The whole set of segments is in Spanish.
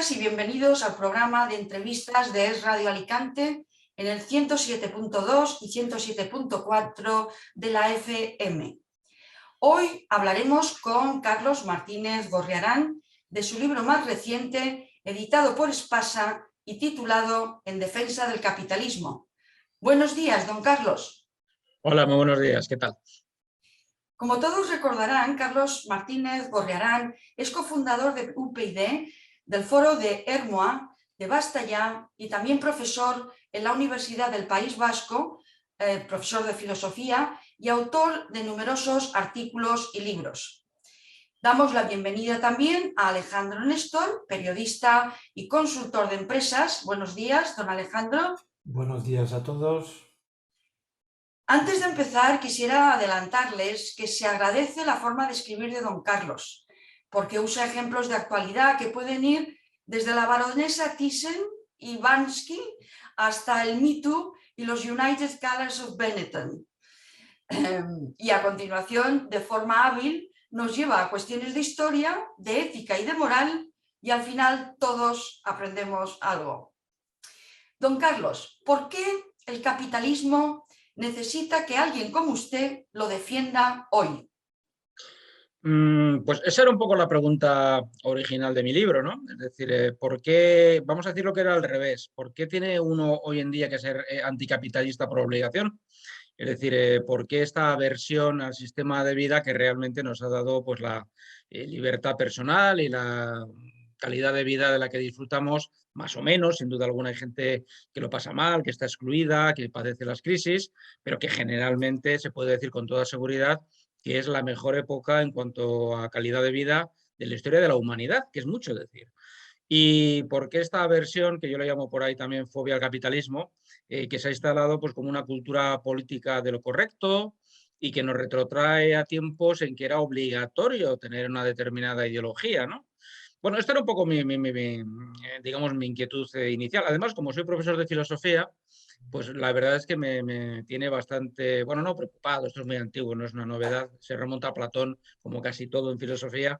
Bienvenidas y bienvenidos al programa de entrevistas de Es Radio Alicante en el 107.2 y 107.4 de la FM. Hoy hablaremos con Carlos Martínez Gorriarán de su libro más reciente, editado por Espasa y titulado En defensa del capitalismo. Buenos días, don Carlos. Hola, muy buenos días, ¿qué tal? Como todos recordarán, Carlos Martínez Gorriarán es cofundador de UPyD, del foro de Ermua, de Basta Ya, y también profesor en la Universidad del País Vasco, profesor de filosofía y autor de numerosos artículos y libros. Damos la bienvenida también a Alejandro Néstor, periodista y consultor de empresas. Buenos días, don Alejandro. Buenos días a todos. Antes de empezar, quisiera adelantarles que se agradece la forma de escribir de don Carlos, porque usa ejemplos de actualidad que pueden ir desde la baronesa Thyssen y Bansky hasta el Me Too y los United Colors of Benetton. Y a continuación, de forma hábil, nos lleva a cuestiones de historia, de ética y de moral, y al final todos aprendemos algo. Don Carlos, ¿por qué el capitalismo necesita que alguien como usted lo defienda hoy? Pues esa era un poco la pregunta original de mi libro, ¿no? Es decir, ¿por qué, vamos a decir lo que era al revés, ¿por qué tiene uno hoy en día que ser anticapitalista por obligación? Es decir, ¿por qué esta aversión al sistema de vida que realmente nos ha dado pues, la libertad personal y la calidad de vida de la que disfrutamos, más o menos? Sin duda alguna hay gente que lo pasa mal, que está excluida, que padece las crisis, pero que generalmente se puede decir con toda seguridad que es la mejor época en cuanto a calidad de vida de la historia de la humanidad, que es mucho decir. ¿Y por qué esta aversión, que yo le llamo por ahí también fobia al capitalismo, que se ha instalado pues, como una cultura política de lo correcto y que nos retrotrae a tiempos en que era obligatorio tener una determinada ideología, ¿no? Bueno, esta era un poco digamos, mi inquietud inicial. Además, como soy profesor de filosofía, pues la verdad es que me tiene bastante, bueno, no preocupado, esto es muy antiguo, no es una novedad, se remonta a Platón, como casi todo en filosofía,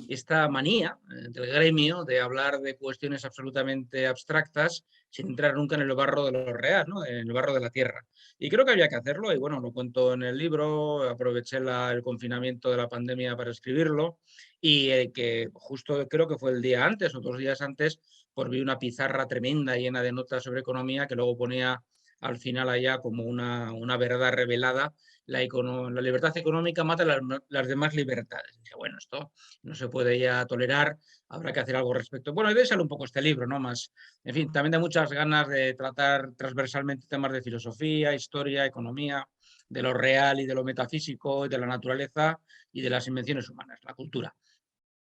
esta manía del gremio de hablar de cuestiones absolutamente abstractas sin entrar nunca en el barro de lo real, ¿no? En el barro de la tierra. Y creo que había que hacerlo, y bueno, lo cuento en el libro, aproveché el confinamiento de la pandemia para escribirlo, y que justo creo que fue el día antes o 2 días antes, pues vi una pizarra tremenda llena de notas sobre economía que luego ponía al final allá como una verdad revelada: la libertad económica mata las demás libertades. Dije, bueno, esto no se puede ya tolerar, habrá que hacer algo al respecto. Bueno, y de ahí sale un poco este libro, ¿no? Más, en fin, también de muchas ganas de tratar transversalmente temas de filosofía, historia, economía, de lo real y de lo metafísico, de la naturaleza y de las invenciones humanas, la cultura.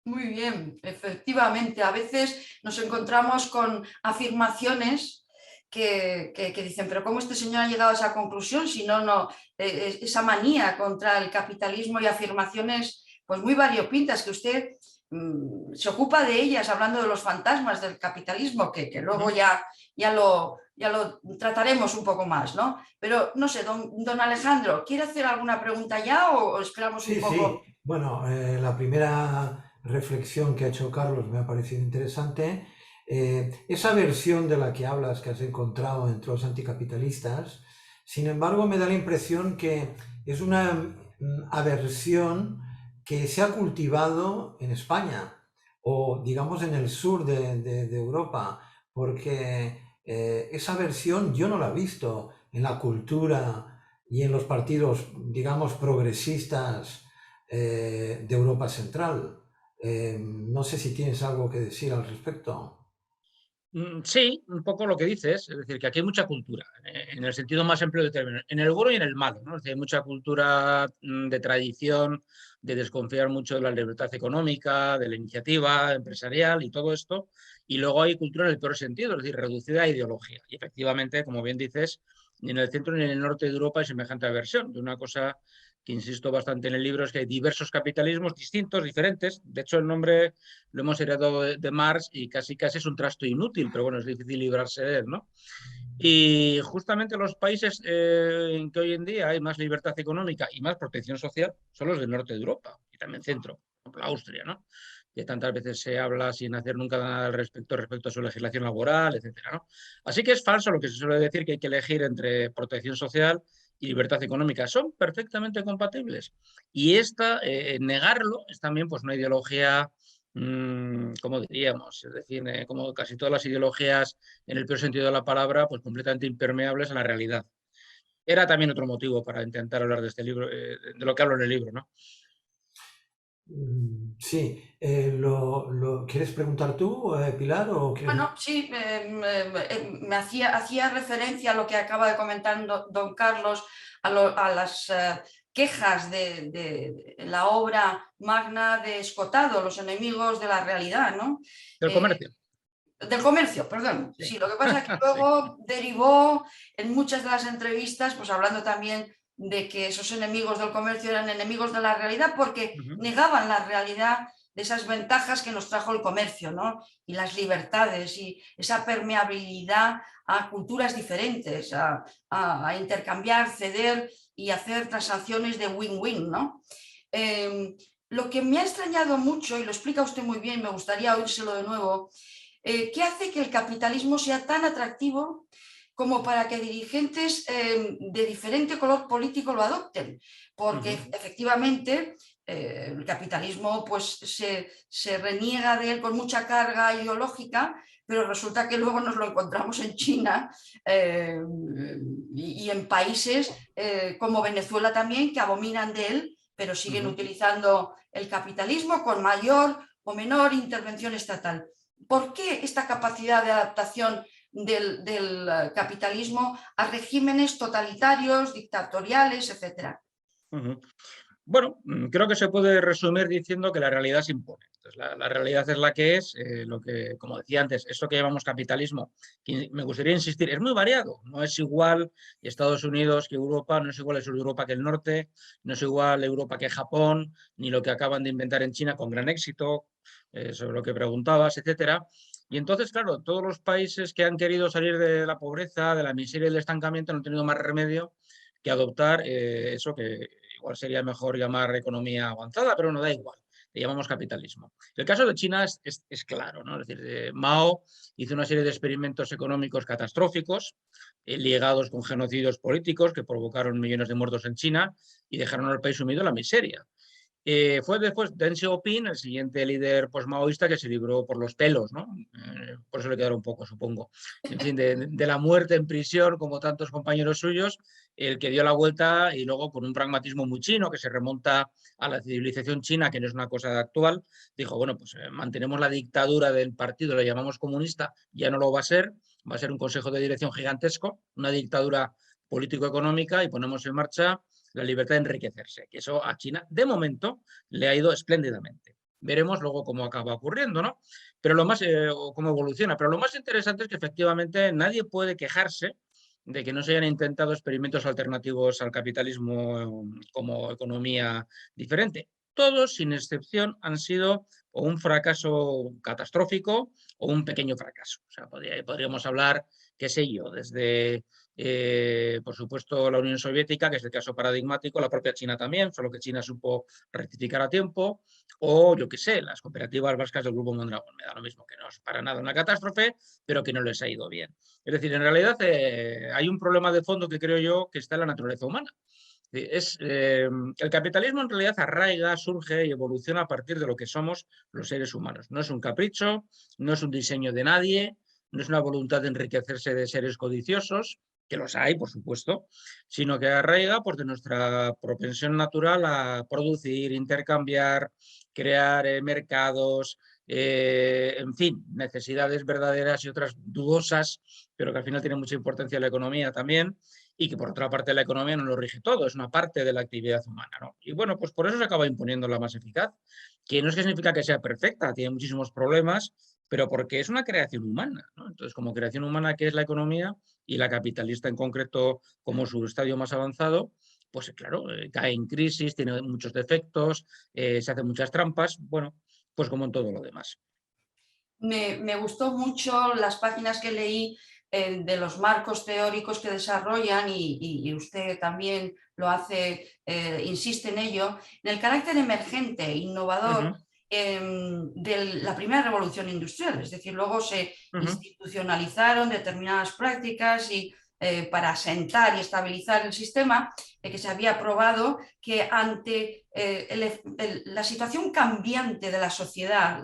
Muy bien, efectivamente, a veces nos encontramos con afirmaciones que dicen, pero ¿cómo este señor ha llegado a esa conclusión? Si no, esa manía contra el capitalismo y afirmaciones pues muy variopintas que usted se ocupa de ellas, hablando de los fantasmas del capitalismo, que luego ya lo trataremos un poco más, ¿no? Pero no sé, don Alejandro, ¿quiere hacer alguna pregunta ya o esperamos un poco? Sí. Bueno, la primera reflexión que ha hecho Carlos me ha parecido interesante. Esa versión de la que hablas que has encontrado entre los anticapitalistas, sin embargo, me da la impresión que es una aversión que se ha cultivado en España o, digamos, en el sur de Europa, porque esa versión yo no la he visto en la cultura y en los partidos, digamos, progresistas de Europa Central. No sé si tienes algo que decir al respecto. Sí, un poco lo que dices, es decir, que aquí hay mucha cultura, en el sentido más amplio del término, en el bueno y en el malo, ¿no? Es decir, hay mucha cultura de tradición, de desconfiar mucho de la libertad económica, de la iniciativa empresarial y todo esto, y luego hay cultura en el peor sentido, es decir, reducida a ideología. Y efectivamente, como bien dices, ni en el centro ni en el norte de Europa hay semejante aversión de una cosa que insisto bastante en el libro, es que hay diversos capitalismos distintos, diferentes. De hecho, el nombre lo hemos heredado de Marx y casi es un trasto inútil, pero bueno, es difícil librarse de él, ¿no? Y justamente los países en que hoy en día hay más libertad económica y más protección social son los del norte de Europa y también centro, por ejemplo, Austria, ¿no? que tantas veces se habla sin hacer nunca nada al respecto a su legislación laboral, etcétera, ¿no? Así que es falso lo que se suele decir que hay que elegir entre protección social y libertad económica. Son perfectamente compatibles. Y negarlo es también pues, una ideología, como diríamos, es decir, como casi todas las ideologías en el peor sentido de la palabra, pues completamente impermeables a la realidad. Era también otro motivo para intentar hablar de este libro, de lo que hablo en el libro, ¿no? Sí, ¿quieres preguntar tú, Pilar? O Bueno, sí, me hacía referencia a lo que acaba de comentar don Carlos, a las quejas de la obra magna de Escotado, Los enemigos de la realidad, ¿no? Del comercio. Del comercio, perdón. Sí. Sí, lo que pasa es que Sí. luego derivó en muchas de las entrevistas, pues hablando también de que esos enemigos del comercio eran enemigos de la realidad porque negaban la realidad de esas ventajas que nos trajo el comercio, ¿no? Y las libertades y esa permeabilidad a culturas diferentes, a intercambiar, ceder y hacer transacciones de win-win, ¿no? Lo que me ha extrañado mucho, y lo explica usted muy bien, me gustaría oírselo de nuevo, ¿qué hace que el capitalismo sea tan atractivo como para que dirigentes de diferente color político lo adopten? Porque efectivamente el capitalismo pues, se reniega de él con mucha carga ideológica, pero resulta que luego nos lo encontramos en China y en países como Venezuela también, que abominan de él, pero siguen utilizando el capitalismo con mayor o menor intervención estatal. ¿Por qué esta capacidad de adaptación del capitalismo a regímenes totalitarios, dictatoriales, etcétera? Bueno, creo que se puede resumir diciendo que la realidad se impone. Entonces, la realidad es la que es, lo que, como decía antes, eso que llamamos capitalismo, que me gustaría insistir, es muy variado. No es igual Estados Unidos que Europa, no es igual el sur de Europa que el norte, no es igual Europa que Japón, ni lo que acaban de inventar en China con gran éxito, sobre lo que preguntabas, etcétera. Y entonces, claro, todos los países que han querido salir de la pobreza, de la miseria y del estancamiento no han tenido más remedio que adoptar eso que igual sería mejor llamar economía avanzada, pero no da igual, le llamamos capitalismo. El caso de China es claro, ¿no? Es decir, Mao hizo una serie de experimentos económicos catastróficos, ligados con genocidios políticos que provocaron millones de muertos en China y dejaron al país sumido en la miseria. Fue después Deng Xiaoping, el siguiente líder posmaoísta, que se libró por los pelos, ¿no? Por eso le quedaron un poco, supongo. En fin, de la muerte en prisión, como tantos compañeros suyos, el que dio la vuelta y luego con un pragmatismo muy chino, que se remonta a la civilización china, que no es una cosa actual, dijo, bueno, pues mantenemos la dictadura del partido, lo llamamos comunista, ya no lo va a ser un consejo de dirección gigantesco, una dictadura político-económica y ponemos en marcha la libertad de enriquecerse, que eso a China de momento le ha ido espléndidamente. Veremos luego cómo acaba ocurriendo, ¿no? Pero lo más, cómo evoluciona. Pero lo más interesante es que efectivamente nadie puede quejarse de que no se hayan intentado experimentos alternativos al capitalismo como economía diferente. Todos, sin excepción, han sido o un fracaso catastrófico o un pequeño fracaso. O sea, podríamos hablar, qué sé yo, desde por supuesto, la Unión Soviética, que es el caso paradigmático, la propia China también, solo que China supo rectificar a tiempo, o yo qué sé, las cooperativas vascas del Grupo Mondragón. Me da lo mismo, que no es para nada una catástrofe, pero que no les ha ido bien. Es decir, en realidad hay un problema de fondo que creo yo que está en la naturaleza humana. El capitalismo en realidad arraiga, surge y evoluciona a partir de lo que somos los seres humanos. No es un capricho, no es un diseño de nadie, no es una voluntad de enriquecerse de seres codiciosos, que los hay, por supuesto, sino que arraiga pues, de nuestra propensión natural a producir, intercambiar, crear mercados, en fin, necesidades verdaderas y otras dudosas, pero que al final tienen mucha importancia en la economía también, y que por otra parte la economía no lo rige todo, es una parte de la actividad humana, ¿no? Y bueno, pues por eso se acaba imponiendo la más eficaz, que no es que significa que sea perfecta, tiene muchísimos problemas, pero porque es una creación humana, ¿no? Entonces, como creación humana, ¿qué es la economía? Y la capitalista en concreto como su estadio más avanzado, pues claro, cae en crisis, tiene muchos defectos, se hacen muchas trampas, bueno, pues como en todo lo demás. Me gustó mucho las páginas que leí de los marcos teóricos que desarrollan y usted también lo hace, insiste en ello, en el carácter emergente, innovador de la primera revolución industrial. Es decir, luego se institucionalizaron determinadas prácticas y para asentar y estabilizar el sistema, que se había probado que ante la situación cambiante de la sociedad,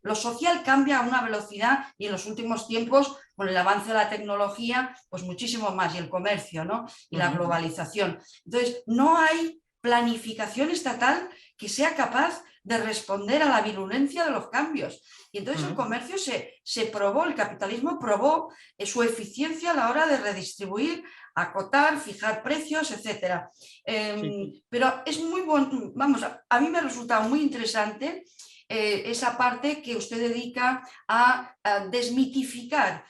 lo social cambia a una velocidad y en los últimos tiempos, con el avance de la tecnología, pues muchísimo más, y el comercio, ¿no? Y la globalización. Entonces, no hay planificación estatal que sea capaz de responder a la virulencia de los cambios. Y entonces el comercio se probó, el capitalismo probó su eficiencia a la hora de redistribuir, acotar, fijar precios, etc. Pero es muy bueno, vamos, a mí me ha resultado muy interesante esa parte que usted dedica a desmitificar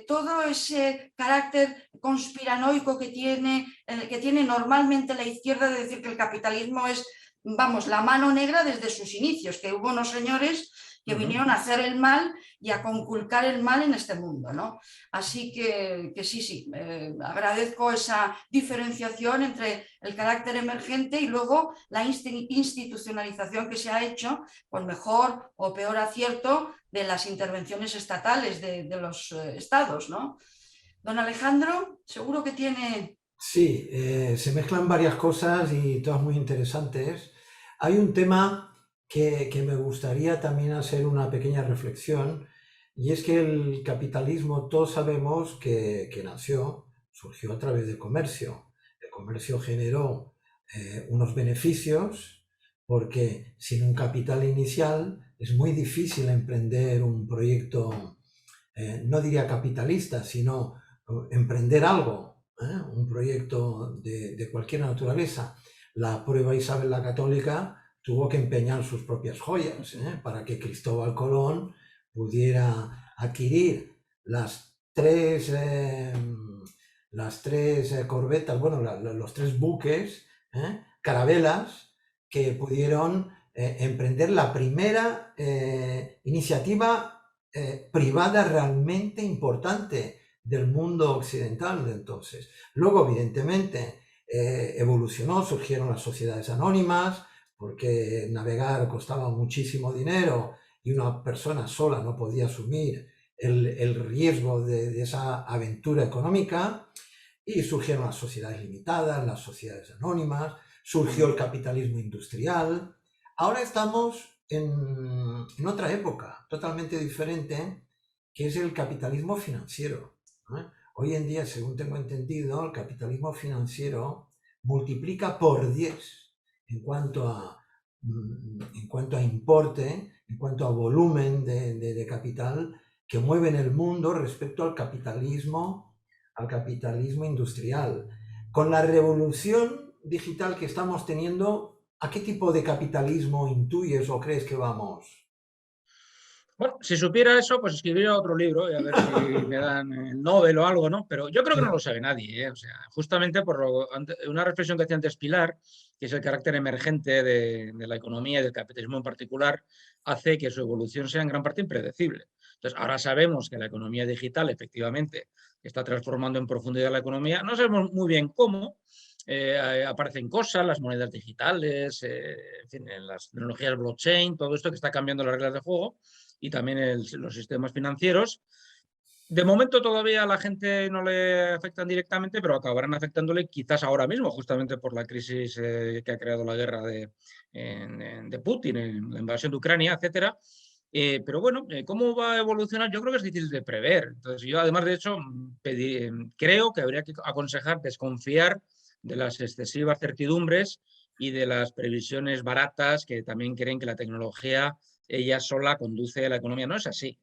todo ese carácter conspiranoico que tiene normalmente la izquierda, de decir que el capitalismo es, vamos, la mano negra desde sus inicios, que hubo unos señores que vinieron a hacer el mal y a conculcar el mal en este mundo, ¿no? Así que sí, agradezco esa diferenciación entre el carácter emergente y luego la institucionalización que se ha hecho, con mejor o peor acierto, de las intervenciones estatales de los estados, ¿no? Don Alejandro, seguro que tiene... Sí, se mezclan varias cosas y todas muy interesantes. Hay un tema que me gustaría también hacer una pequeña reflexión, y es que el capitalismo, todos sabemos que surgió a través del comercio. El comercio generó unos beneficios, porque sin un capital inicial es muy difícil emprender un proyecto, no diría capitalista, sino emprender algo, un proyecto de cualquier naturaleza. La prueba, Isabel la Católica tuvo que empeñar sus propias joyas para que Cristóbal Colón pudiera adquirir las tres corbetas, bueno, los tres buques, carabelas, que pudieron emprender la primera iniciativa privada realmente importante del mundo occidental de entonces. Luego, evidentemente, evolucionó, surgieron las sociedades anónimas, porque navegar costaba muchísimo dinero y una persona sola no podía asumir el riesgo de esa aventura económica, y surgieron las sociedades limitadas, las sociedades anónimas, surgió el capitalismo industrial. Ahora estamos en otra época totalmente diferente, que es el capitalismo financiero. Hoy en día, según tengo entendido, el capitalismo financiero multiplica por 10 en cuanto a importe, en cuanto a volumen de capital que mueve en el mundo respecto al capitalismo industrial. Con la revolución digital que estamos teniendo, ¿a qué tipo de capitalismo intuyes o crees que vamos? Bueno, si supiera eso, pues escribiría otro libro y a ver si me dan el Nobel o algo, ¿no? Pero yo creo que no lo sabe nadie, ¿eh? O sea, justamente por una reflexión que hacía antes Pilar, que es el carácter emergente de la economía y del capitalismo en particular, hace que su evolución sea en gran parte impredecible. Entonces, ahora sabemos que la economía digital efectivamente está transformando en profundidad la economía. No sabemos muy bien cómo. Aparecen cosas, las monedas digitales, en fin, las tecnologías blockchain, todo esto que está cambiando las reglas de juego, y también los sistemas financieros. De momento todavía a la gente no le afectan directamente, pero acabarán afectándole quizás ahora mismo, justamente por la crisis que ha creado la guerra de Putin, la invasión de Ucrania, etcétera. Pero bueno, ¿cómo va a evolucionar? Yo creo que es difícil de prever. Entonces, yo además, de hecho, creo que habría que aconsejar desconfiar de las excesivas certidumbres y de las previsiones baratas que también creen que la tecnología ella sola conduce a la economía. No es así.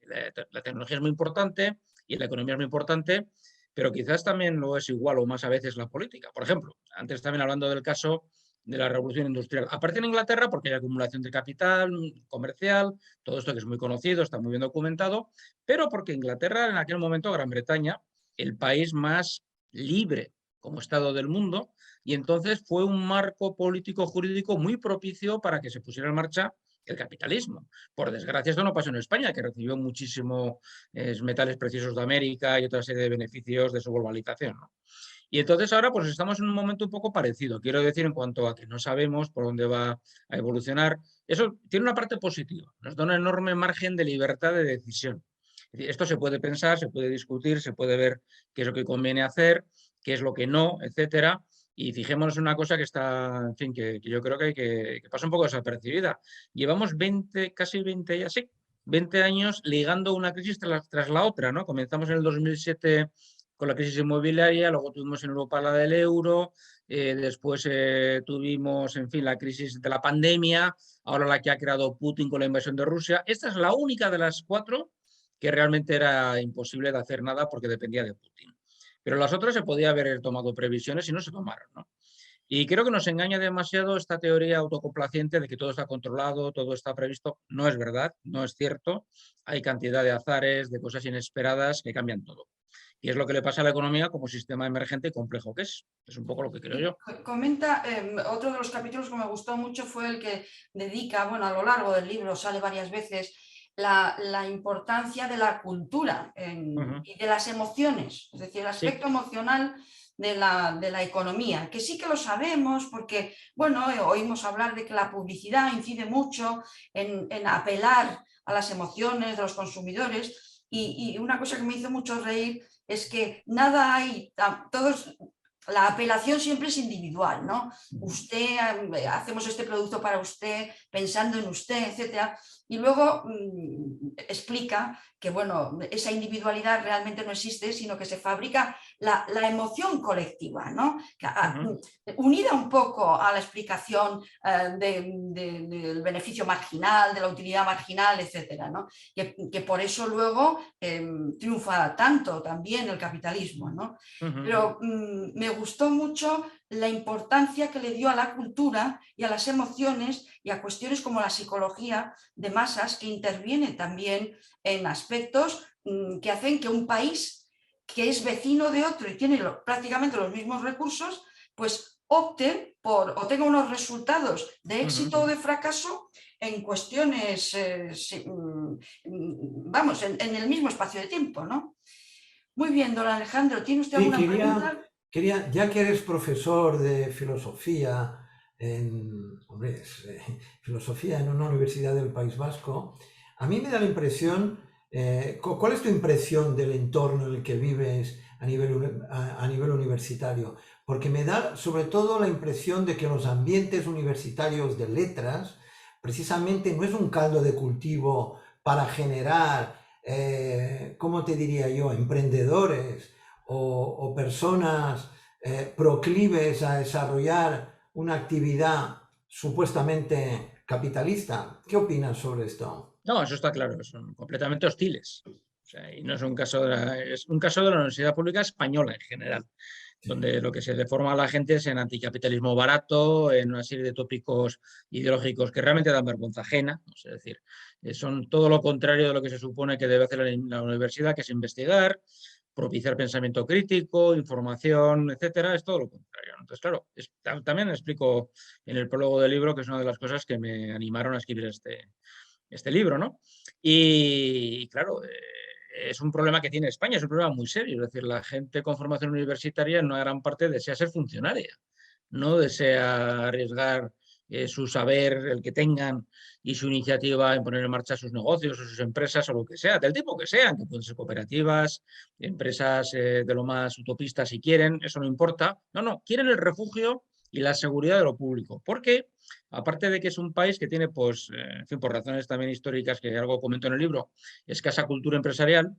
La tecnología es muy importante y la economía es muy importante, pero quizás también lo es igual o más a veces la política. Por ejemplo, antes también hablando del caso de la revolución industrial. Aparece en Inglaterra porque hay acumulación de capital comercial, todo esto que es muy conocido, está muy bien documentado, pero porque Inglaterra en aquel momento, Gran Bretaña, el país más libre como Estado del mundo, y entonces fue un marco político jurídico muy propicio para que se pusiera en marcha el capitalismo. Por desgracia, esto no pasó en España, que recibió muchísimos metales preciosos de América y otra serie de beneficios de su globalización, ¿no? Y entonces ahora pues estamos en un momento un poco parecido. Quiero decir, en cuanto a que no sabemos por dónde va a evolucionar, Eso tiene una parte positiva, nos da un enorme margen de libertad de decisión. Es decir, esto se puede pensar, se puede discutir, se puede ver qué es lo que conviene hacer, qué es lo que no, etcétera. Y fijémonos en una cosa que está, en fin, que yo creo que pasa un poco desapercibida. Llevamos 20, casi 20 ya, sí, 20 años ligando una crisis tras la otra, ¿no? Comenzamos en el 2007 con la crisis inmobiliaria, luego tuvimos en Europa la del euro, después tuvimos, en fin, la crisis de la pandemia, ahora la que ha creado Putin con la invasión de Rusia. Esta es la única de las 4 que realmente era imposible de hacer nada porque dependía de Putin. Pero las otras se podía haber tomado previsiones y no se tomaron, ¿no? Y creo que nos engaña demasiado esta teoría autocomplaciente de que todo está controlado, todo está previsto. No es verdad, no es cierto. Hay cantidad de azares, de cosas inesperadas que cambian todo. Y es lo que le pasa a la economía como sistema emergente y complejo que es. Es un poco lo que creo yo. Comenta, otro de los capítulos que me gustó mucho fue el que dedica, bueno, a lo largo del libro sale varias veces, la importancia de la cultura y de las emociones, es decir, el aspecto emocional de la economía, que sí que lo sabemos porque, bueno, oímos hablar de que la publicidad incide mucho en apelar a las emociones de los consumidores y una cosa que me hizo mucho reír es que nada hay, todos... La apelación siempre es individual, ¿no? Usted, hacemos este producto para usted, pensando en usted, etcétera. Y luego explica que, bueno, esa individualidad realmente no existe, sino que se fabrica la emoción colectiva, ¿no? Unida un poco a la explicación del beneficio marginal, de la utilidad marginal, etcétera, ¿no? Que por eso luego triunfa tanto también el capitalismo, ¿no? Pero me gustó mucho la importancia que le dio a la cultura y a las emociones y a cuestiones como la psicología de masas que intervienen también en aspectos que hacen que un país que es vecino de otro y tiene prácticamente los mismos recursos, pues opte por o tenga unos resultados de éxito o de fracaso en cuestiones, vamos, en el mismo espacio de tiempo, ¿no? Muy bien, don Alejandro, ¿tiene usted alguna pregunta? Ya que eres profesor de filosofía filosofía en una universidad del País Vasco, a mí me da la impresión, ¿cuál es tu impresión del entorno en el que vives a nivel universitario? Porque me da sobre todo la impresión de que los ambientes universitarios de letras precisamente no es un caldo de cultivo para generar, ¿cómo te diría yo?, emprendedores o personas proclives a desarrollar una actividad supuestamente capitalista. ¿Qué opinas sobre esto? No, eso está claro, son completamente hostiles. O sea, y no es un caso es un caso de la Universidad Pública Española en general, donde lo que se deforma a la gente es en anticapitalismo barato, en una serie de tópicos ideológicos que realmente dan vergüenza ajena. Es decir, son todo lo contrario de lo que se supone que debe hacer la universidad, que es investigar, propiciar pensamiento crítico, información, etcétera, es todo lo contrario. Entonces, claro, también explico en el prólogo del libro que es una de las cosas que me animaron a escribir este libro, ¿no? Y claro, es un problema que tiene España, es un problema muy serio. Es decir, la gente con formación universitaria en una gran parte desea ser funcionaria, no desea arriesgar su saber, el que tengan, y su iniciativa en poner en marcha sus negocios o sus empresas o lo que sea, del tipo que sean, que pueden ser cooperativas, empresas de lo más utopistas si quieren, eso no importa. No, quieren el refugio y la seguridad de lo público. Porque, aparte de que es un país que tiene, pues, en fin, por razones también históricas que algo comento en el libro, escasa cultura empresarial,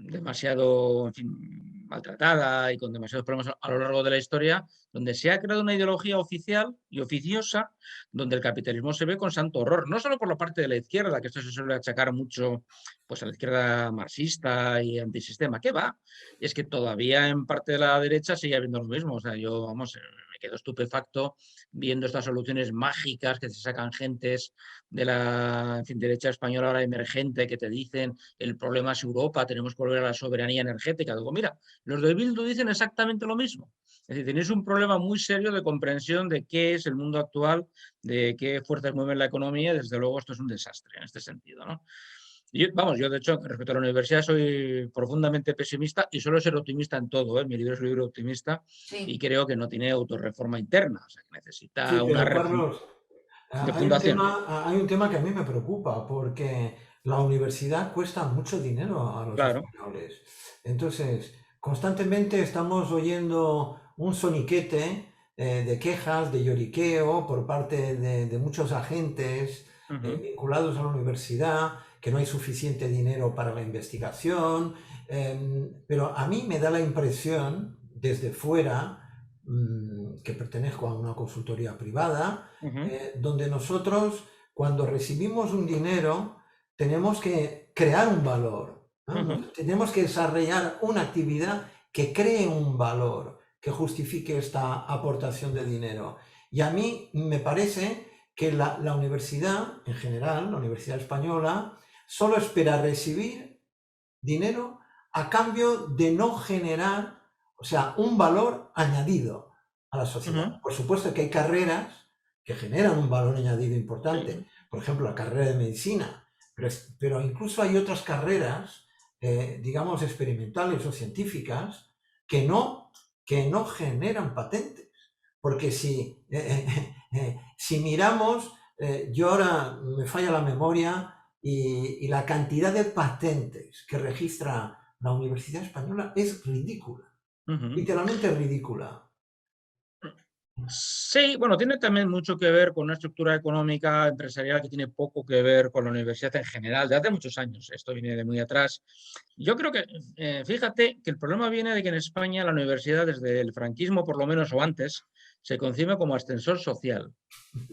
demasiado, en fin, maltratada y con demasiados problemas a lo largo de la historia, donde se ha creado una ideología oficial y oficiosa, donde el capitalismo se ve con santo horror, no solo por la parte de la izquierda, que esto se suele achacar mucho pues, a la izquierda marxista y antisistema, ¿qué va? Es que todavía en parte de la derecha sigue habiendo lo mismo, o sea, yo, vamos, me quedo estupefacto viendo estas soluciones mágicas que se sacan gentes de la, en fin, derecha española ahora emergente que te dicen el problema es Europa, tenemos que volver a la soberanía energética. Digo, mira, los de Bildu dicen exactamente lo mismo. Es decir, tenéis un problema muy serio de comprensión de qué es el mundo actual, de qué fuerzas mueven la economía. Desde luego, esto es un desastre en este sentido, ¿no? Yo de hecho, respecto a la universidad, soy profundamente pesimista y suelo ser optimista en todo. Mi libro es un libro optimista y creo que no tiene autorreforma interna, o sea, que necesita Sí, una pero reforma. Carlos, de Hay un fundación. tema que a mí me preocupa porque la universidad cuesta mucho dinero a los Claro. españoles. Entonces, constantemente estamos oyendo un soniquete de quejas, de lloriqueo por parte de muchos agentes Ujú, vinculados a la universidad, que no hay suficiente dinero para la investigación. Pero a mí me da la impresión, desde fuera, que pertenezco a una consultoría privada, ujú, donde nosotros, cuando recibimos un dinero, tenemos que crear un valor, ¿no? ujú, Tenemos que desarrollar una actividad que cree un valor, que justifique esta aportación de dinero. Y a mí me parece que la universidad, en general, la Universidad Española, solo espera recibir dinero a cambio de no generar, o sea, un valor añadido a la sociedad. ujú. Por supuesto que hay carreras que generan un valor añadido importante, Sí. por ejemplo, la carrera de medicina, pero incluso hay otras carreras, digamos, experimentales o científicas que no generan patentes. Porque si miramos, yo ahora me falla la memoria, y la cantidad de patentes que registra la Universidad Española es ridícula, Ujú. literalmente ridícula. Sí, bueno, tiene también mucho que ver con una estructura económica empresarial que tiene poco que ver con la universidad en general, de hace muchos años. Esto viene de muy atrás. Yo creo que, fíjate, que el problema viene de que en España la universidad, desde el franquismo por lo menos o antes, se concibe como ascensor social.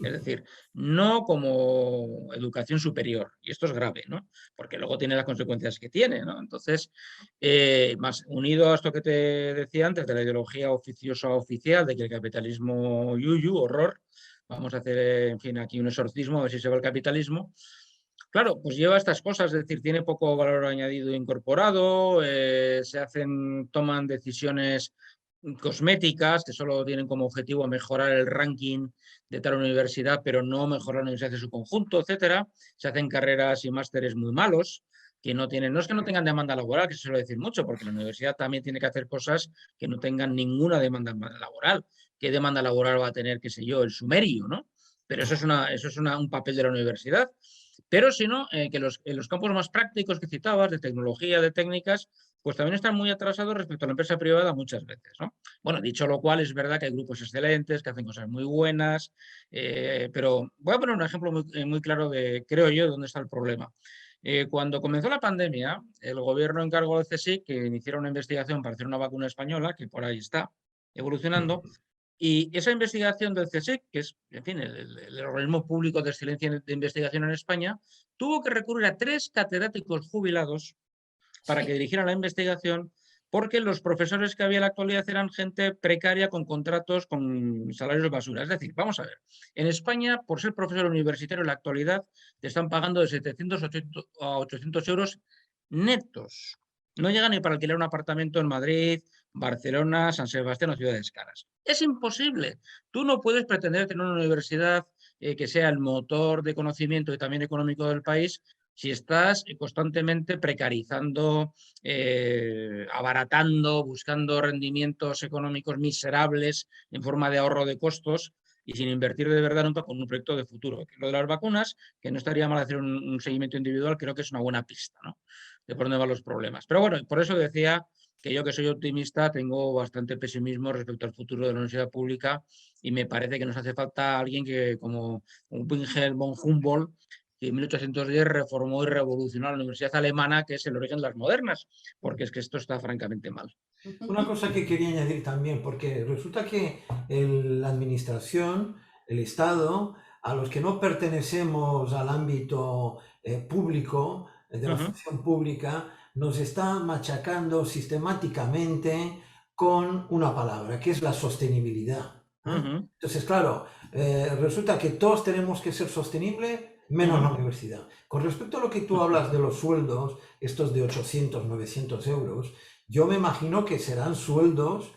Es decir, no como educación superior. Y esto es grave, ¿no? Porque luego tiene las consecuencias que tiene, ¿no? Entonces, más unido a esto que te decía antes de la ideología oficiosa oficial de que el capitalismo yuyu, horror, vamos a hacer, en fin, aquí un exorcismo a ver si se va el capitalismo. Claro, pues lleva estas cosas, es decir, tiene poco valor añadido incorporado, toman decisiones cosméticas que solo tienen como objetivo mejorar el ranking de tal universidad, pero no mejorar la universidad en su conjunto, etcétera. Se hacen carreras y másteres muy malos que no tienen, no es que no tengan demanda laboral, que se suele decir mucho, porque la universidad también tiene que hacer cosas que no tengan ninguna demanda laboral. ¿Qué demanda laboral va a tener, qué sé yo, el sumerio, ¿no? Pero eso es un papel de la universidad. Pero si no, que en los campos más prácticos que citabas, de tecnología, de técnicas, pues también están muy atrasados respecto a la empresa privada muchas veces, ¿no? Bueno, dicho lo cual, es verdad que hay grupos excelentes, que hacen cosas muy buenas, pero voy a poner un ejemplo muy claro de, creo yo, de dónde está el problema. Cuando comenzó la pandemia, el gobierno encargó al CSIC que iniciara una investigación para hacer una vacuna española, que por ahí está evolucionando, y esa investigación del CSIC, que es, en fin, el organismo público de excelencia de investigación en España, tuvo que recurrir a 3 catedráticos jubilados para que Sí, dirigieran la investigación, porque los profesores que había en la actualidad eran gente precaria con contratos con salarios basura. Es decir, vamos a ver, en España, por ser profesor universitario en la actualidad, te están pagando de 700 a 800 euros netos. No llega ni para alquilar un apartamento en Madrid, Barcelona, San Sebastián o ciudades caras. Es imposible. Tú no puedes pretender tener una universidad que sea el motor de conocimiento y también económico del país si estás constantemente precarizando, abaratando, buscando rendimientos económicos miserables en forma de ahorro de costos y sin invertir de verdad nunca con un proyecto de futuro. Lo de las vacunas, que no estaría mal hacer un seguimiento individual, creo que es una buena pista, ¿no? De por dónde van los problemas. Pero bueno, por eso decía que yo, que soy optimista, tengo bastante pesimismo respecto al futuro de la universidad pública y me parece que nos hace falta alguien que, como Wilhelm von Humboldt, que en 1810 reformó y revolucionó la universidad alemana, que es el origen de las modernas, porque es que esto está francamente mal. Una cosa que quería añadir también, porque resulta que la administración, el Estado, a los que no pertenecemos al ámbito público, de Uh la -huh, función pública, nos está machacando sistemáticamente con una palabra, que es la sostenibilidad. uh -huh, Entonces, claro, resulta que todos tenemos que ser sostenibles, uh menos la -huh. universidad. Con respecto a lo que tú hablas de los sueldos, estos de 800, 900 euros, yo me imagino que serán sueldos,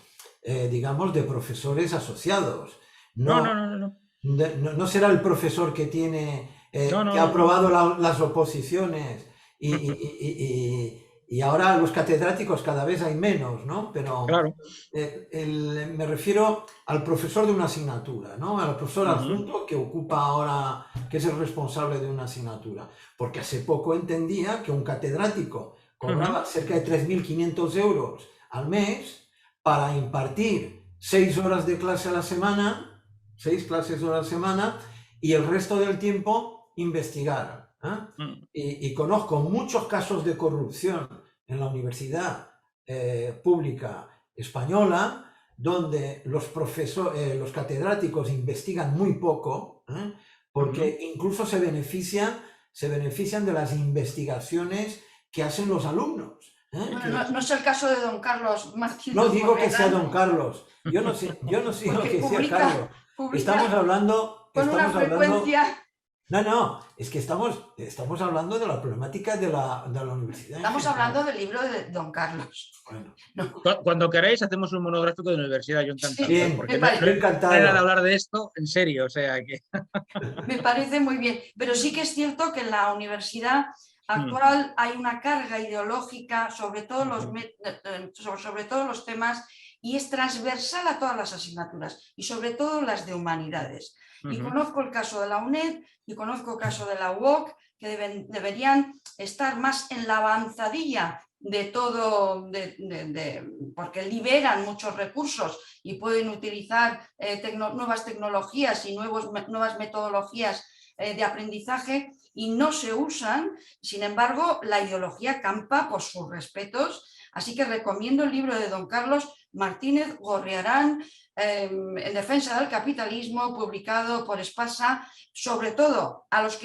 digamos, de profesores asociados. No, No, no, no, no, no, no será el profesor que tiene, no, que no, ha no, no. aprobado las oposiciones y, y- y- Y ahora los catedráticos cada vez hay menos, ¿no? Pero Claro. me refiero al profesor de una asignatura, ¿no? Al profesor Ujú. adjunto que ocupa ahora, que es el responsable de una asignatura. Porque hace poco entendía que un catedrático cobraba cerca de 3.500 euros al mes para impartir 6 horas de clase a la semana, 6 clases a la semana, y el resto del tiempo investigar. Y conozco muchos casos de corrupción en la universidad pública española, donde los catedráticos investigan muy poco, porque incluso se benefician de las investigaciones que hacen los alumnos. Bueno, no es el caso de don Carlos Martínez. No digo que sea don Carlos, yo no sé lo que sea Carlos. Estamos hablando con una frecuencia. No, es que estamos hablando de la problemática de la universidad. Estamos hablando del libro de don Carlos. Bueno. No. Cuando queráis hacemos un monográfico de universidad, yo encantado. Bien, porque encantado. No hay nada de hablar de esto, en serio, o sea que... Me parece muy bien, pero sí que es cierto que en la universidad actual hay una carga ideológica sobre todos los temas, y es transversal a todas las asignaturas y sobre todo las de humanidades. Y conozco el caso de la UNED y conozco el caso de la UOC, que deberían estar más en la avanzadilla de todo, porque liberan muchos recursos y pueden utilizar nuevas tecnologías y nuevas metodologías de aprendizaje, y no se usan. Sin embargo, la ideología campa por sus respetos, así que recomiendo el libro de don Carlos Martínez Gorriarán, en defensa del capitalismo, publicado por Espasa, sobre todo a los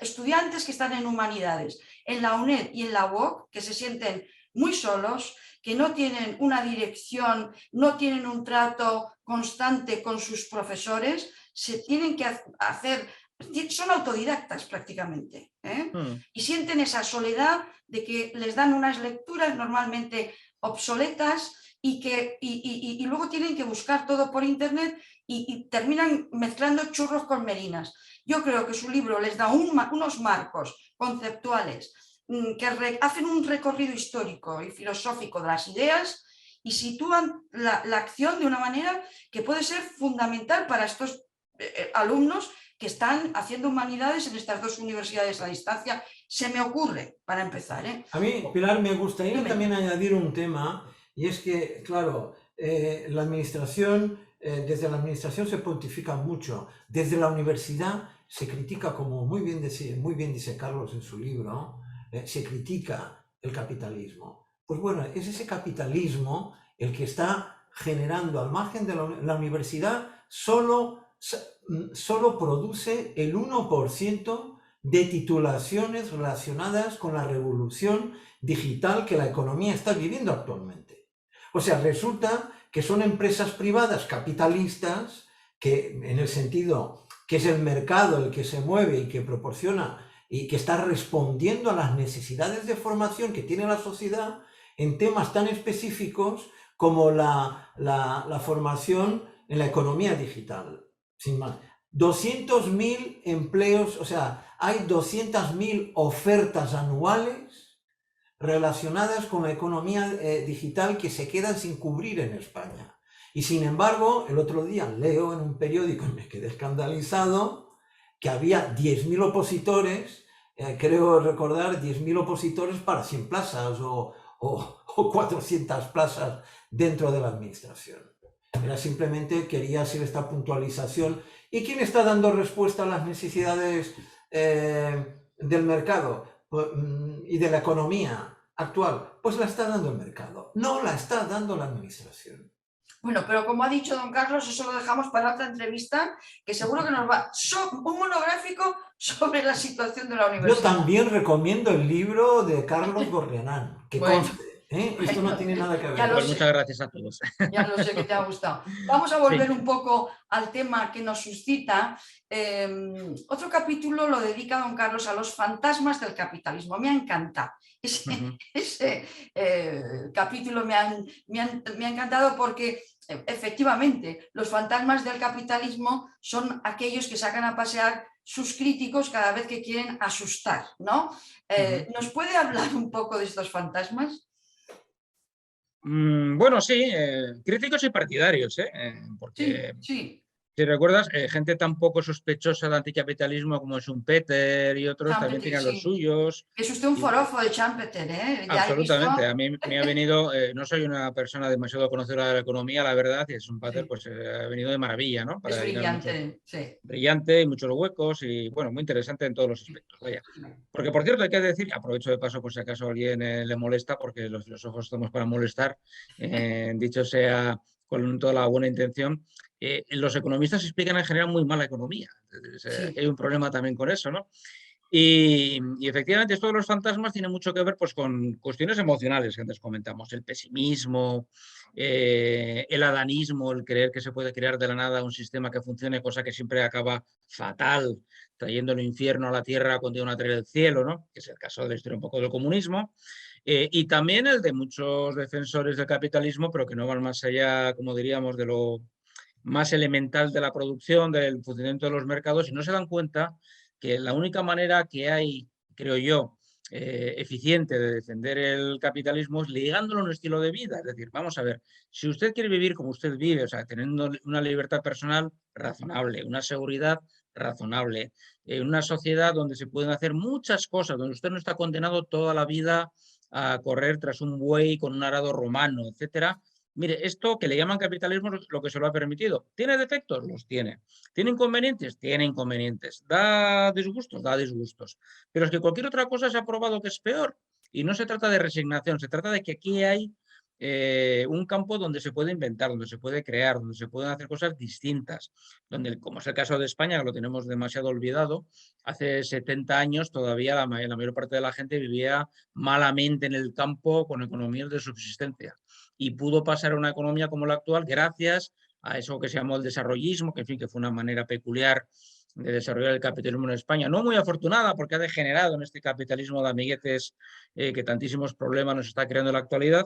estudiantes que están en humanidades, en la UNED y en la UOC, que se sienten muy solos, que no tienen una dirección, no tienen un trato constante con sus profesores, se tienen que son autodidactas prácticamente, y sienten esa soledad de que les dan unas lecturas normalmente obsoletas y luego tienen que buscar todo por internet y terminan mezclando churros con merinas. Yo creo que su libro les da unos marcos conceptuales que hacen un recorrido histórico y filosófico de las ideas y sitúan la acción de una manera que puede ser fundamental para estos alumnos que están haciendo humanidades en estas dos universidades a distancia. Se me ocurre, para empezar. A mí, Pilar, me gustaría también añadir un tema, y es que, claro, la administración, desde la administración se pontifica mucho, desde la universidad se critica, como muy bien dice Carlos en su libro, se critica el capitalismo. Pues bueno, es ese capitalismo el que está generando, al margen de la universidad, solo produce el 1% de titulaciones relacionadas con la revolución digital que la economía está viviendo actualmente. O sea, resulta que son empresas privadas capitalistas, que en el sentido que es el mercado el que se mueve y que proporciona y que está respondiendo a las necesidades de formación que tiene la sociedad en temas tan específicos como la formación en la economía digital. Sin más. 200.000 empleos, o sea, hay 200.000 ofertas anuales relacionadas con la economía digital que se quedan sin cubrir en España. Y sin embargo, el otro día leo en un periódico y me quedé escandalizado que había 10.000 opositores, creo recordar 10.000 opositores para 100 plazas o 400 plazas dentro de la administración. Era simplemente, quería hacer esta puntualización. ¿Y quién está dando respuesta a las necesidades del mercado y de la economía actual? Pues la está dando el mercado, no la está dando la administración. Bueno, pero como ha dicho don Carlos, eso lo dejamos para otra entrevista, que seguro que nos va un monográfico sobre la situación de la universidad. Yo también recomiendo el libro de Carlos Gorriarán, que conste. Esto no tiene nada que ver. Pues muchas gracias a todos. Ya lo sé que te ha gustado. Vamos a volver un poco al tema que nos suscita. Otro capítulo lo dedica don Carlos a los fantasmas del capitalismo. Me ha encantado. Ese capítulo me ha encantado porque efectivamente, los fantasmas del capitalismo son aquellos que sacan a pasear sus críticos cada vez que quieren asustar, ¿no? ¿Nos puede hablar un poco de estos fantasmas? Bueno, sí, críticos y partidarios, porque Sí, sí. si recuerdas, gente tan poco sospechosa de anticapitalismo como Schumpeter y otros también Schumpeter, tenían los sí. suyos. Es usted un Y, forofo de Schumpeter, ¿eh? Ya he visto. absolutamente, a mí me ha venido, no soy una persona demasiado conocedora de la economía, la verdad, y Schumpeter Sí, pues ha venido de maravilla, ¿no? es Para llenar muchos, brillante, sí. brillante y muchos huecos y bueno, muy interesante en todos los aspectos, vaya. Porque por cierto hay que decir, aprovecho de paso por si acaso a alguien le molesta, porque los filósofos estamos para molestar, dicho sea con toda la buena intención, los economistas explican en general muy mal la economía. Sí, Hay un problema también con eso, ¿no? Y efectivamente esto de los fantasmas tiene mucho que ver pues, con cuestiones emocionales que antes comentamos, el pesimismo, el adanismo, el creer que se puede crear de la nada un sistema que funcione, cosa que siempre acaba fatal, trayendo el infierno a la tierra cuando una trae el cielo, ¿no? Que es el caso de la historia un poco del comunismo. Y también el de muchos defensores del capitalismo, pero que no van más allá, como diríamos, de lo más elemental de la producción, del funcionamiento de los mercados, y no se dan cuenta que la única manera que hay, creo yo, eficiente de defender el capitalismo es ligándolo a un estilo de vida. Es decir, vamos a ver, si usted quiere vivir como usted vive, o sea, teniendo una libertad personal razonable, una seguridad razonable, una sociedad donde se pueden hacer muchas cosas, donde usted no está condenado toda la vida a correr tras un buey con un arado romano, etcétera. Mire, esto que le llaman capitalismo es lo que se lo ha permitido. ¿Tiene defectos? Los tiene. ¿Tiene inconvenientes? Tiene inconvenientes. ¿Da disgustos? Da disgustos. Pero es que cualquier otra cosa se ha probado que es peor. Y no se trata de resignación, se trata de que aquí hay un campo donde se puede inventar, donde se puede crear, donde se pueden hacer cosas distintas, donde, como es el caso de España, que lo tenemos demasiado olvidado, hace 70 años todavía la mayor parte de la gente vivía malamente en el campo con economías de subsistencia y pudo pasar a una economía como la actual gracias a eso que se llamó el desarrollismo, que en fin, que fue una manera peculiar de desarrollar el capitalismo en España. No muy afortunada porque ha degenerado en este capitalismo de amiguetes que tantísimos problemas nos está creando en la actualidad,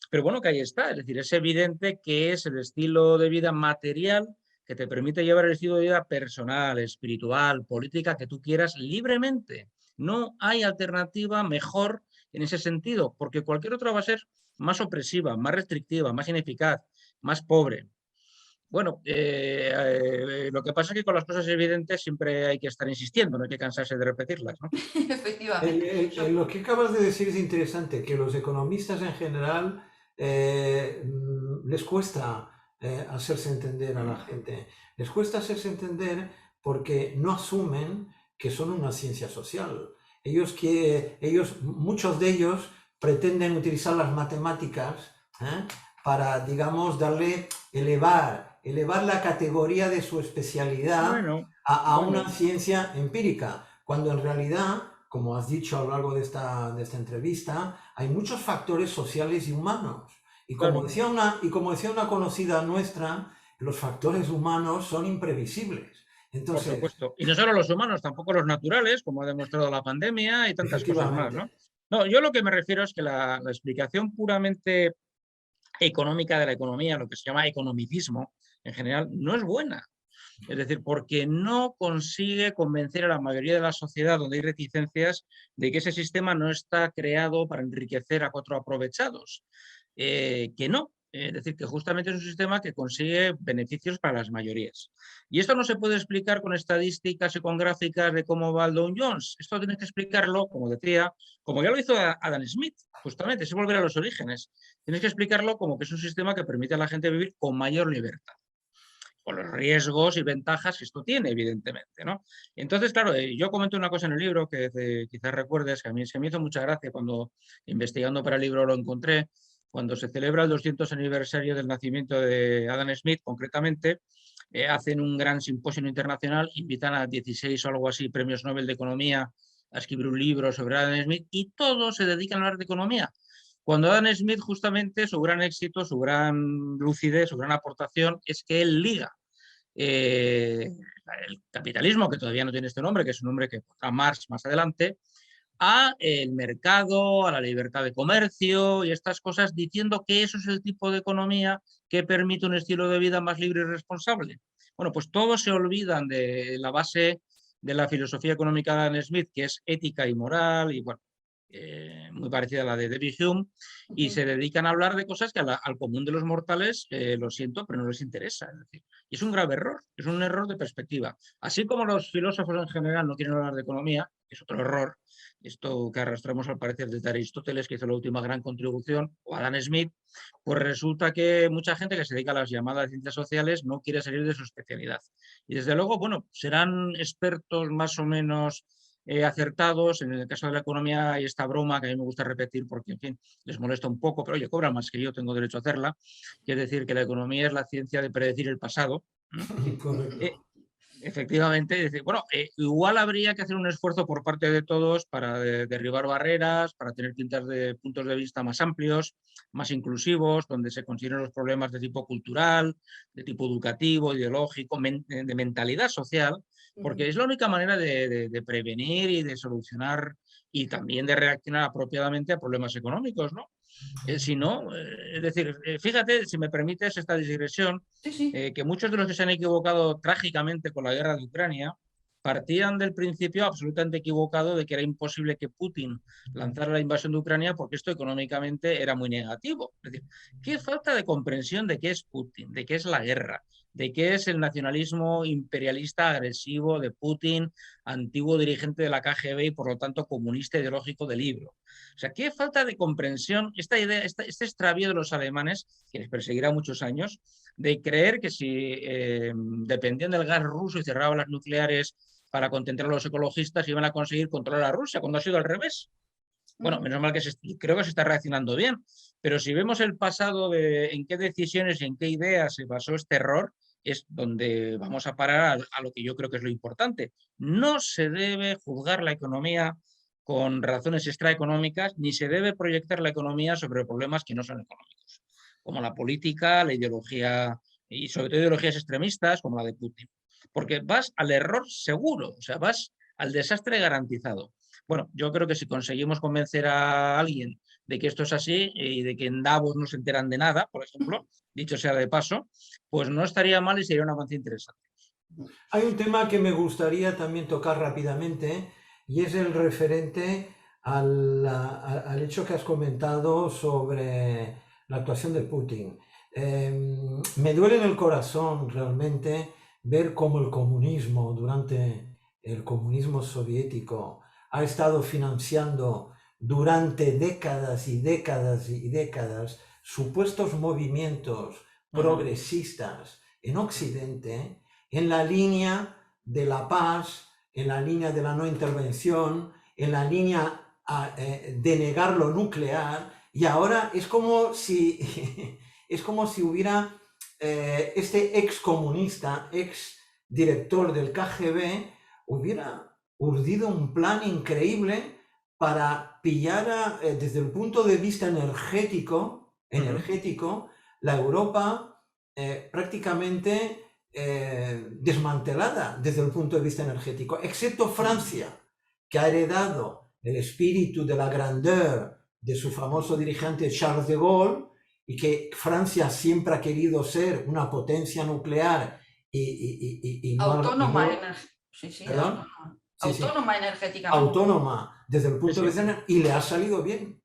pero bueno, que ahí está. Es decir, es evidente que es el estilo de vida material que te permite llevar el estilo de vida personal, espiritual, política que tú quieras libremente. No hay alternativa mejor en ese sentido, porque cualquier otra va a ser más opresiva, más restrictiva, más ineficaz, más pobre. Bueno, lo que pasa es que con las cosas evidentes siempre hay que estar insistiendo, no hay que cansarse de repetirlas, ¿no? efectivamente. Lo que acabas de decir es interesante, que los economistas en general les cuesta hacerse entender a la gente. Les cuesta hacerse entender porque no asumen que son una ciencia social. Muchos de ellos pretenden utilizar las matemáticas para, digamos, elevar la categoría de su especialidad Bueno, a una bueno, ciencia empírica, cuando en realidad, como has dicho a lo largo de esta entrevista, hay muchos factores sociales y humanos. Y como claro, decía una conocida nuestra, los factores humanos son imprevisibles. por Entonces, supuesto. Y no solo los humanos, tampoco los naturales, como ha demostrado la pandemia y tantas cosas más, efectivamente, ¿no? No, yo lo que me refiero es que la explicación puramente económica de la economía, lo que se llama economicismo, en general, no es buena. Es decir, porque no consigue convencer a la mayoría de la sociedad donde hay reticencias de que ese sistema no está creado para enriquecer a cuatro aprovechados. Que no. Es decir, que justamente es un sistema que consigue beneficios para las mayorías. Y esto no se puede explicar con estadísticas y con gráficas de cómo va el Dow Jones. Esto tienes que explicarlo, como decía, como ya lo hizo Adam Smith, justamente, es volver a los orígenes. Tienes que explicarlo como que es un sistema que permite a la gente vivir con mayor libertad, con los riesgos y ventajas que esto tiene, evidentemente, ¿no? Entonces, claro, yo comento una cosa en el libro que quizás recuerdes, que a mí se me hizo mucha gracia cuando investigando para el libro lo encontré, cuando se celebra el 200 aniversario del nacimiento de Adam Smith, concretamente, hacen un gran simposio internacional, invitan a 16 o algo así premios Nobel de Economía a escribir un libro sobre Adam Smith y todos se dedican a hablar de economía. Cuando Adam Smith, justamente, su gran éxito, su gran lucidez, su gran aportación es que él liga el capitalismo, que todavía no tiene este nombre, que es un nombre que pondrá Marx más adelante, a el mercado, a la libertad de comercio y estas cosas, diciendo que eso es el tipo de economía que permite un estilo de vida más libre y responsable. Bueno, pues todos se olvidan de la base de la filosofía económica de Adam Smith, que es ética y moral, y bueno, muy parecida a la de David Hume, y se dedican a hablar de cosas que al común de los mortales, lo siento, pero no les interesa. Es decir, y es un grave error, es un error de perspectiva. Así como los filósofos en general no quieren hablar de economía, que es otro error, esto que arrastramos al parecer desde Aristóteles, que hizo la última gran contribución, o Adam Smith, pues resulta que mucha gente que se dedica a las llamadas ciencias sociales no quiere salir de su especialidad. Y desde luego, bueno, serán expertos más o menos acertados. En el caso de la economía hay esta broma que a mí me gusta repetir porque, en fin, les molesta un poco, pero oye, cobran más que yo, tengo derecho a hacerla, que es decir, que la economía es la ciencia de predecir el pasado. Correcto. Efectivamente, decir, bueno, igual habría que hacer un esfuerzo por parte de todos para derribar barreras, para tener puntos de vista más amplios, más inclusivos, donde se consideren los problemas de tipo cultural, de tipo educativo, ideológico, de mentalidad social, porque es la única manera de prevenir y de solucionar y también de reaccionar apropiadamente a problemas económicos, ¿no? Si no, es decir, fíjate, si me permites esta digresión, Sí, sí. que muchos de los que se han equivocado trágicamente con la guerra de Ucrania partían del principio absolutamente equivocado de que era imposible que Putin lanzara la invasión de Ucrania porque esto económicamente era muy negativo. Es decir, qué falta de comprensión de qué es Putin, de qué es la guerra, de qué es el nacionalismo imperialista agresivo de Putin, antiguo dirigente de la KGB y por lo tanto comunista ideológico de libro. O sea, qué falta de comprensión esta idea, este extravío de los alemanes, que les perseguirá muchos años, de creer que si dependían del gas ruso y cerraban las nucleares para contentar a los ecologistas, iban a conseguir controlar a Rusia, cuando ha sido al revés. Bueno, menos mal que creo que se está reaccionando bien, pero si vemos el pasado de en qué decisiones y en qué ideas se basó este error, es donde vamos a parar a lo que yo creo que es lo importante. No se debe juzgar la economía con razones extraeconómicas, ni se debe proyectar la economía sobre problemas que no son económicos, como la política, la ideología y sobre todo ideologías extremistas como la de Putin. Porque vas al error seguro, o sea, vas al desastre garantizado. Bueno, yo creo que si conseguimos convencer a alguien de que esto es así y de que en Davos no se enteran de nada, por ejemplo, dicho sea de paso, pues no estaría mal y sería un avance interesante. Hay un tema que me gustaría también tocar rápidamente y es el referente al hecho que has comentado sobre la actuación de Putin. Me duele en el corazón realmente ver cómo el comunismo, durante el comunismo soviético, ha estado financiando durante décadas y décadas y décadas supuestos movimientos progresistas en Occidente, en la línea de la paz, en la línea de la no intervención, en la línea de negar lo nuclear, y ahora es como si, es como si hubiera este ex comunista, ex director del KGB, hubiera urdido un plan increíble para pillar desde el punto de vista energético, la Europa prácticamente desmantelada desde el punto de vista energético, excepto Francia, que ha heredado el espíritu de la grandeur de su famoso dirigente Charles de Gaulle, y que Francia siempre ha querido ser una potencia nuclear y no autónoma, autónoma energéticamente. Autónoma desde el punto de vista y le ha salido bien.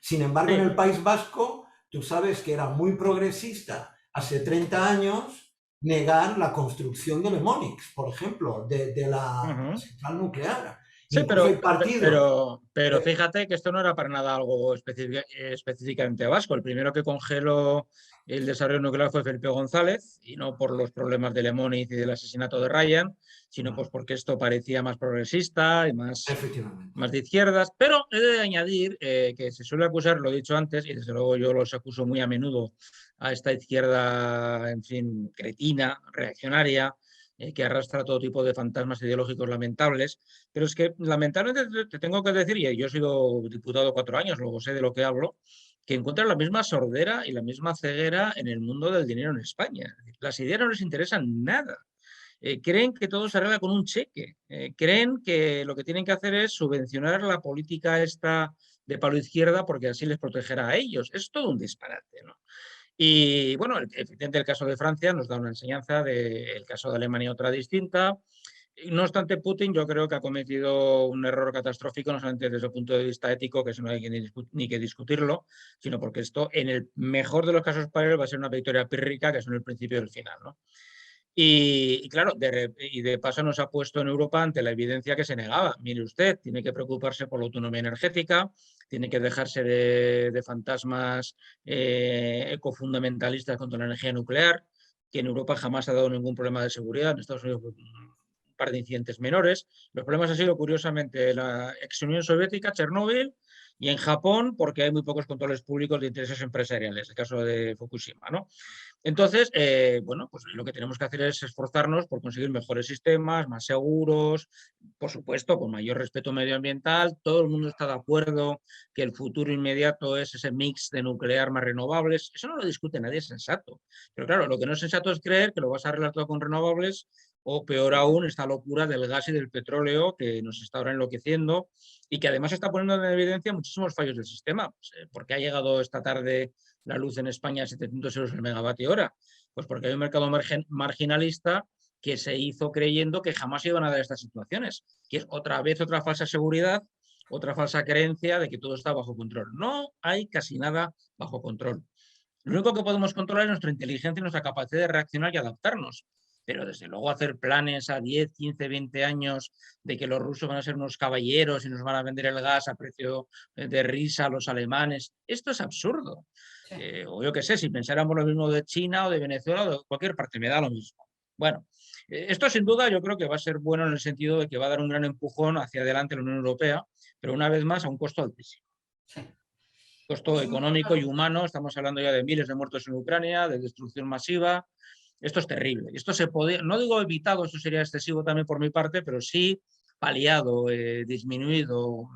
Sin embargo, en el País Vasco, tú sabes que era muy progresista hace 30 años negar la construcción de Lemonix, por ejemplo, de la central nuclear. Sí, pero fíjate que esto no era para nada algo específicamente vasco. El primero que congeló el desarrollo nuclear fue Felipe González, y no por los problemas de Lemoniz y del asesinato de Ryan, sino pues porque esto parecía más progresista y más de izquierdas. Pero he de añadir que se suele acusar, lo he dicho antes, y desde luego yo los acuso muy a menudo a esta izquierda, en fin, cretina, reaccionaria, que arrastra todo tipo de fantasmas ideológicos lamentables, pero es que lamentablemente te tengo que decir, y yo he sido diputado 4 años, luego sé de lo que hablo, que encuentran la misma sordera y la misma ceguera en el mundo del dinero en España. Las ideas no les interesan nada. creen que todo se arregla con un cheque. Creen que lo que tienen que hacer es subvencionar la política esta de palo izquierda porque así les protegerá a ellos. Es todo un disparate, ¿no? Y bueno, efectivamente el caso de Francia nos da una enseñanza, el caso de Alemania otra distinta. No obstante, Putin yo creo que ha cometido un error catastrófico, no solamente desde el punto de vista ético, que eso no hay ni que discutirlo, sino porque esto, en el mejor de los casos para él, va a ser una victoria pírrica, que es en el principio del final, ¿no? Y claro, de paso nos ha puesto en Europa ante la evidencia que se negaba. Mire usted, tiene que preocuparse por la autonomía energética, tiene que dejarse de fantasmas ecofundamentalistas contra la energía nuclear, que en Europa jamás ha dado ningún problema de seguridad, en Estados Unidos un par de incidentes menores. Los problemas han sido, curiosamente, la ex Unión Soviética, Chernóbil, y en Japón, porque hay muy pocos controles públicos de intereses empresariales, el caso de Fukushima, ¿no? Entonces, bueno, pues lo que tenemos que hacer es esforzarnos por conseguir mejores sistemas, más seguros, por supuesto, con mayor respeto medioambiental. Todo el mundo está de acuerdo que el futuro inmediato es ese mix de nuclear más renovables. Eso no lo discute nadie, es sensato. Pero claro, lo que no es sensato es creer que lo vas a arreglar todo con renovables o peor aún, esta locura del gas y del petróleo que nos está ahora enloqueciendo y que además está poniendo en evidencia muchísimos fallos del sistema. Pues, ¿por qué ha llegado esta tarde la luz en España a 700 euros el megavatio hora? Pues porque hay un mercado marginalista que se hizo creyendo que jamás iban a dar estas situaciones, que es otra vez otra falsa seguridad, otra falsa creencia de que todo está bajo control. No hay casi nada bajo control. Lo único que podemos controlar es nuestra inteligencia y nuestra capacidad de reaccionar y adaptarnos. Pero desde luego hacer planes a 10, 15, 20 años de que los rusos van a ser unos caballeros y nos van a vender el gas a precio de risa a los alemanes, esto es absurdo. Sí. O yo qué sé, si pensáramos lo mismo de China o de Venezuela o de cualquier parte, me da lo mismo. Bueno, esto sin duda yo creo que va a ser bueno en el sentido de que va a dar un gran empujón hacia adelante la Unión Europea, pero una vez más a un costo altísimo. Sí. Costo económico y humano, estamos hablando ya de miles de muertos en Ucrania, de destrucción masiva. Esto es terrible. Esto se podía, no digo evitado, esto sería excesivo también por mi parte, pero sí paliado, disminuido,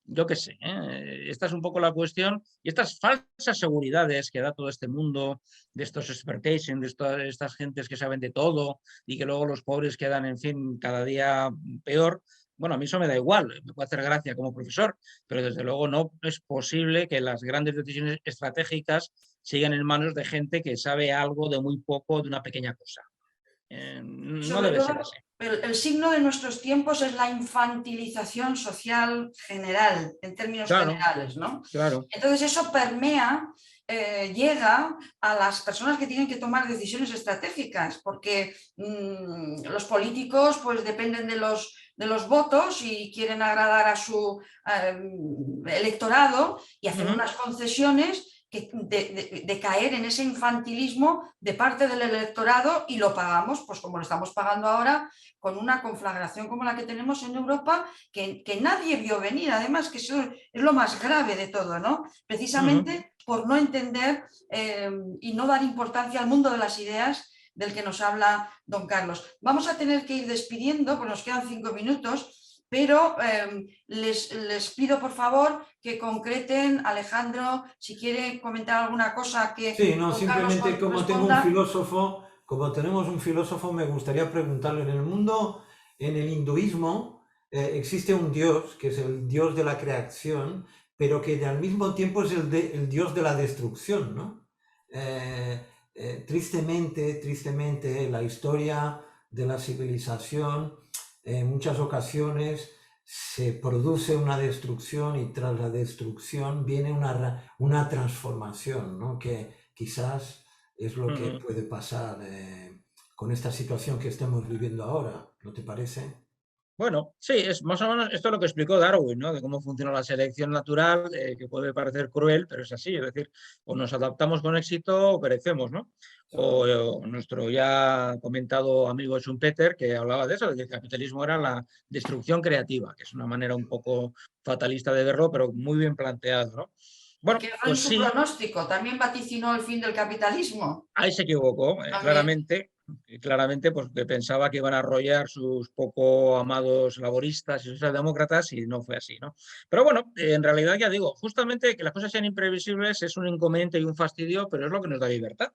yo qué sé. Esta es un poco la cuestión. Y estas falsas seguridades que da todo este mundo, de estos expectations, de estas gentes que saben de todo y que luego los pobres quedan, en fin, cada día peor. Bueno, a mí eso me da igual, me puede hacer gracia como profesor, pero desde luego no es posible que las grandes decisiones estratégicas sigan en manos de gente que sabe algo de muy poco de una pequeña cosa. No Sobre debe todo, ser así. el signo de nuestros tiempos es la infantilización social general, en términos Claro, generales, ¿no? claro. Entonces eso permea, llega a las personas que tienen que tomar decisiones estratégicas, porque los políticos pues dependen de los votos y quieren agradar a su electorado y hacen unas concesiones de caer en ese infantilismo de parte del electorado, y lo pagamos, pues como lo estamos pagando ahora, con una conflagración como la que tenemos en Europa, que nadie vio venir, además, que eso es lo más grave de todo, ¿no? Precisamente por no entender y no dar importancia al mundo de las ideas del que nos habla don Carlos. Vamos a tener que ir despidiendo, pues nos quedan 5 minutos, pero les pido por favor que concreten. Alejandro, si quiere comentar alguna cosa que Sí, no, don Carlos simplemente como tenemos un filósofo, me gustaría preguntarle, en el mundo, en el hinduismo, existe un dios que es el dios de la creación, pero que al mismo tiempo es el dios de la destrucción, ¿no? Tristemente, la historia de la civilización, en muchas ocasiones se produce una destrucción y tras la destrucción viene una transformación, ¿no? Que quizás es lo que puede pasar con esta situación que estamos viviendo ahora, ¿no te parece? Bueno, sí, es más o menos esto es lo que explicó Darwin, ¿no? De cómo funciona la selección natural, que puede parecer cruel, pero es así. Es decir, o nos adaptamos con éxito o perecemos, ¿no? O nuestro ya comentado amigo Schumpeter, que hablaba de eso, de que el capitalismo era la destrucción creativa, que es una manera un poco fatalista de verlo, pero muy bien planteado, ¿no? Bueno, Porque en pues su sí, pronóstico también vaticinó el fin del capitalismo. ahí se equivocó, También. claramente. Claramente, pues que pensaba que iban a arrollar sus poco amados laboristas y socialdemócratas, y no fue así, ¿no? Pero bueno, en realidad ya digo, justamente que las cosas sean imprevisibles es un inconveniente y un fastidio, pero es lo que nos da libertad.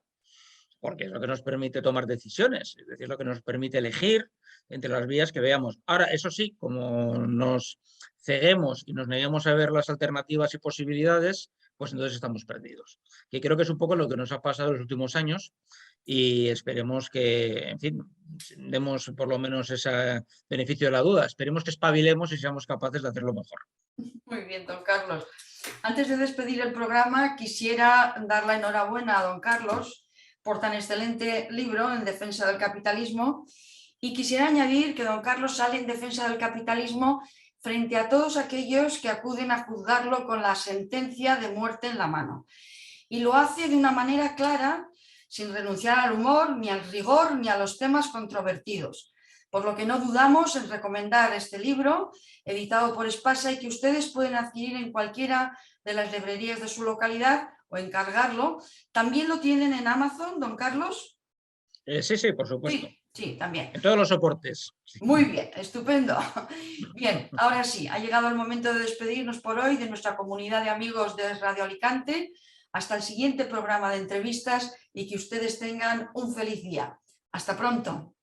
porque es lo que nos permite tomar decisiones, es decir, lo que nos permite elegir entre las vías que veamos. Ahora, eso sí, como nos ceguemos y nos neguemos a ver las alternativas y posibilidades, pues entonces estamos perdidos. Que creo que es un poco lo que nos ha pasado en los últimos años y esperemos que, en fin, demos por lo menos ese beneficio de la duda. Esperemos que espabilemos y seamos capaces de hacerlo mejor. Muy bien, don Carlos. Antes de despedir el programa, quisiera dar la enhorabuena a don Carlos por tan excelente libro en defensa del capitalismo y quisiera añadir que don Carlos sale en defensa del capitalismo frente a todos aquellos que acuden a juzgarlo con la sentencia de muerte en la mano. Y lo hace de una manera clara, sin renunciar al humor, ni al rigor, ni a los temas controvertidos. Por lo que no dudamos en recomendar este libro, editado por Espasa y que ustedes pueden adquirir en cualquiera de las librerías de su localidad o encargarlo. ¿También lo tienen en Amazon, don Carlos? Sí, por supuesto. Sí, también. En todos los soportes. Muy bien, estupendo. Bien, ahora sí, ha llegado el momento de despedirnos por hoy de nuestra comunidad de amigos de Radio Alicante. Hasta el siguiente programa de entrevistas y que ustedes tengan un feliz día. Hasta pronto.